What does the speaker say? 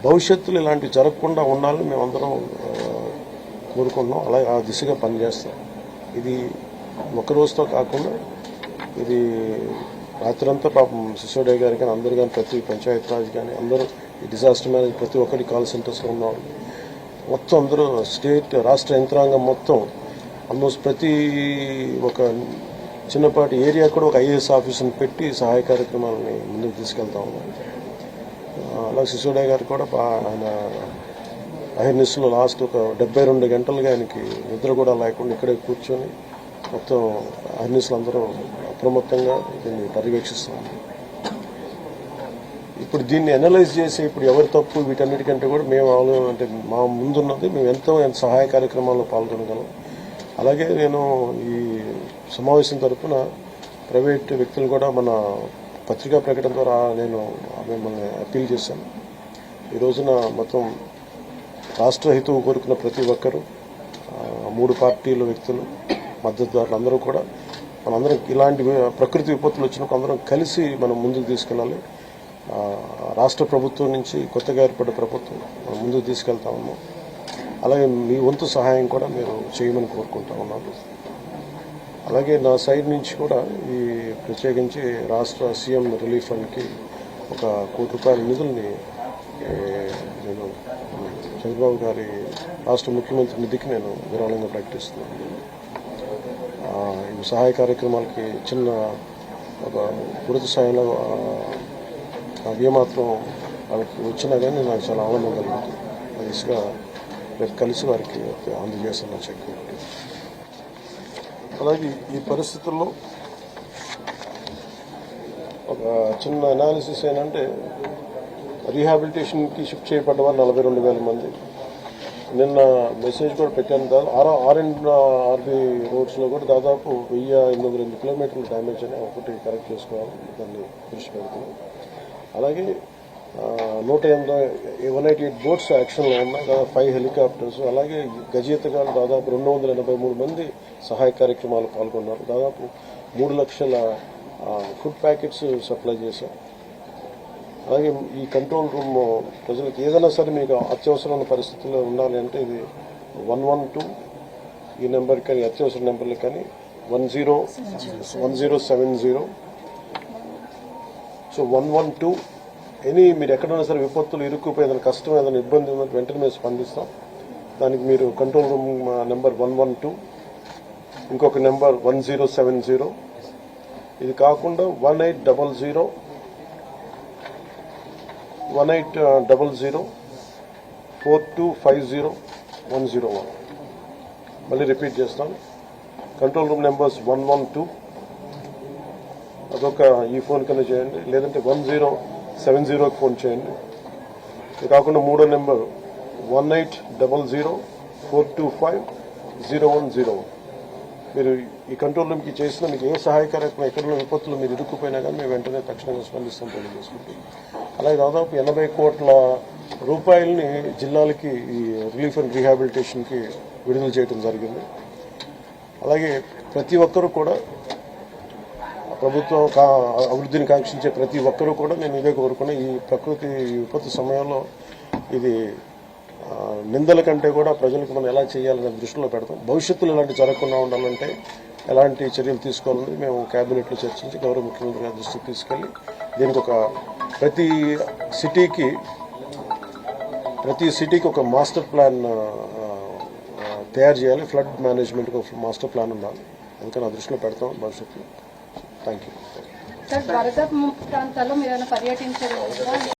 భవిష్యత్తులో ఇలాంటివి జరగకుండా ఉండాలని మేమందరం కోరుకుంటున్నాం. అలాగే ఆ దిశగా పనిచేస్తాం. ఇది ఒక రోజుతో కాకుండా ఇది రాత్రంతా పాపం సిసోడియా గారి కానీ అందరు కానీ ప్రతి పంచాయతీరాజ్ కానీ అందరూ ఈ డిజాస్టర్ మేనేజ్ ప్రతి ఒక్కరి కాల్ సెంటర్స్లో ఉన్నవాళ్ళు మొత్తం అందరూ స్టేట్ రాష్ట్ర యంత్రాంగం మొత్తం ఆల్మోస్ట్ ప్రతి ఒక చిన్నపాటి ఏరియా కూడా ఒక ఐఏఎస్ ఆఫీసుని పెట్టి సహాయ కార్యక్రమాలని ముందుకు తీసుకెళ్తా ఉన్నాం. అలాగే సిసోడియా గారు కూడా ఆయన అహిర్నిస్లో లాస్ట్ ఒక 72 గంటలుగా ఆయనకి నిద్ర కూడా లేకుండా ఇక్కడే కూర్చొని మొత్తం అహిర్నిస్లు అందరూ అప్రమత్తంగా దీన్ని పర్యవేక్షిస్తాం. ఇప్పుడు దీన్ని అనలైజ్ చేసి ఇప్పుడు ఎవరి తప్పు వీటన్నిటికంటే కూడా మేము అంటే మా ముందున్నది మేము ఎంతో సహాయ కార్యక్రమాల్లో పాల్గొనగలం. అలాగే నేను ఈ సమావేశం తరఫున ప్రైవేట్ వ్యక్తులు కూడా మన పత్రికా ప్రకటన ద్వారా నేను మిమ్మల్ని అప్పీల్ చేశాను. ఈ రోజున మొత్తం రాష్ట్ర హితువు కోరుకున్న ప్రతి ఒక్కరూ 3 పార్టీల వ్యక్తులు మద్దతుదారులు అందరూ కూడా మనందరం ఇలాంటి ప్రకృతి విపత్తులు వచ్చినప్పుడు అందరం కలిసి మనం ముందుకు తీసుకెళ్ళాలి. రాష్ట్ర ప్రభుత్వం నుంచి కొత్తగా ఏర్పడ్డ ప్రభుత్వం మనం ముందుకు తీసుకెళ్తా ఉన్నాం. అలాగే మీ వంతు సహాయం కూడా మీరు చేయమని కోరుకుంటా ఉన్నాను. అలాగే నా సైడ్ నుంచి కూడా ఈ ప్రత్యేకించి రాష్ట్ర సీఎం రిలీఫ్ ఫండ్కి ఒక ₹1 కోటి నిధుల్ని నేను చంద్రబాబు గారి రాష్ట్ర ముఖ్యమంత్రి నిధికి నేను విరాళంగా ప్రకటిస్తున్నాను. ఈ సహాయ కార్యక్రమాలకి చిన్న ఒక గుర్తు స్థాయిలో అవ్యమాత్రం వాళ్ళకి వచ్చినా కానీ నాకు చాలా ఆనందం కలుగుతుంది. ఆ దిశగా రేపు కలిసి వారికి అందజేస్తున్న చెక్. అలాగే ఈ పరిస్థితుల్లో ఒక చిన్న అనాలిసిస్ ఏంటంటే రీహాబిలిటేషన్కి షిఫ్ట్ చేయబడ్డ వాళ్ళు 42,000 మంది. నిన్న మెసేజ్ కూడా పెట్టాను. ఆర్బీ రోడ్స్లో కూడా దాదాపు 1,808 కిలోమీటర్లు డ్యామేజ్ అని ఒకటి కరెక్ట్ చేసుకోవాలి, దాన్ని దృష్టి పెడుతున్నాం. అలాగే 188 బోట్స్ యాక్షన్లో ఉన్నాయి, దాదాపు 5 హెలికాప్టర్స్. అలాగే గజయితగాళ్ళు దాదాపు 283 మంది సహాయ కార్యక్రమాలు పాల్గొన్నారు. దాదాపు 3 లక్షల ఫుడ్ ప్యాకెట్స్ సప్లై చేశాం. అలాగే ఈ కంట్రోల్ రూమ్ ప్రజలకు ఏదైనా సరే మీకు అత్యవసరమైన పరిస్థితుల్లో ఉండాలి అంటే ఇది 112 ఈ నెంబర్ కానీ అత్యవసర నెంబర్లు కానీ 1070. సో 112 మీరు ఎక్కడైనా సరే విపత్తులు ఇరుక్కుపోయి ఏదైనా కష్టం ఏదైనా ఇబ్బంది ఉందంటే వెంటనే మేము స్పందిస్తాం. దానికి మీరు కంట్రోల్ రూమ్ నెంబర్ 112, ఇంకొక నెంబర్ 1070. ఇది కాకుండా 1800 4250 101. మళ్ళీ రిపీట్ చేస్తాను. కంట్రోల్ రూమ్ నెంబర్స్ 112 అదొక ఈ ఫోన్ కన్నా చేయండి, లేదంటే 1070కి ఫోన్ చేయండి. ఇది కాకుండా మూడో నెంబర్ 1800 425 0101. మీరు ఈ కంట్రోల్ రూమ్కి చేసిన మీకు ఏ సహాయ కార్యక్రమం ఎక్కడైనా విపత్తులు మీరు ఇరుక్కుపోయినా కానీ మేము వెంటనే తక్షణంగా స్పందిస్తాం తెలియజేసుకుంటాం. అలాగే దాదాపు 80 కోట్ల రూపాయలని జిల్లాలకి ఈ రిలీఫ్ అండ్ రీహాబిలిటేషన్కి విడుదల చేయడం జరిగింది. అలాగే ప్రతి ఒక్కరూ కూడా ప్రభుత్వం అభివృద్ధిని కాంక్షించే ప్రతి ఒక్కరూ కూడా నేను ఇదే కోరుకున్నా. ఈ ప్రకృతి విపత్తు సమయంలో ఇది నిందల కంటే కూడా ప్రజలకు మనం ఎలా చేయాలనే దృష్టిలో పెడతాం. భవిష్యత్తులో ఇలాంటి జరగకుండా ఉండాలంటే ఎలాంటి చర్యలు తీసుకోవాలని మేము కేబినెట్లో చర్చించి గౌరవ ముఖ్యమంత్రి గారి దృష్టికి తీసుకెళ్లి దీనికి ఒక ప్రతి సిటీకి ఒక మాస్టర్ ప్లాన్ తయారు చేయాలి. ఫ్లడ్ మేనేజ్మెంట్కి ఒక మాస్టర్ ప్లాన్ ఉండాలి. అందుకని ఆ దృష్టిలో పెడతాం భవిష్యత్తులో. Thank you.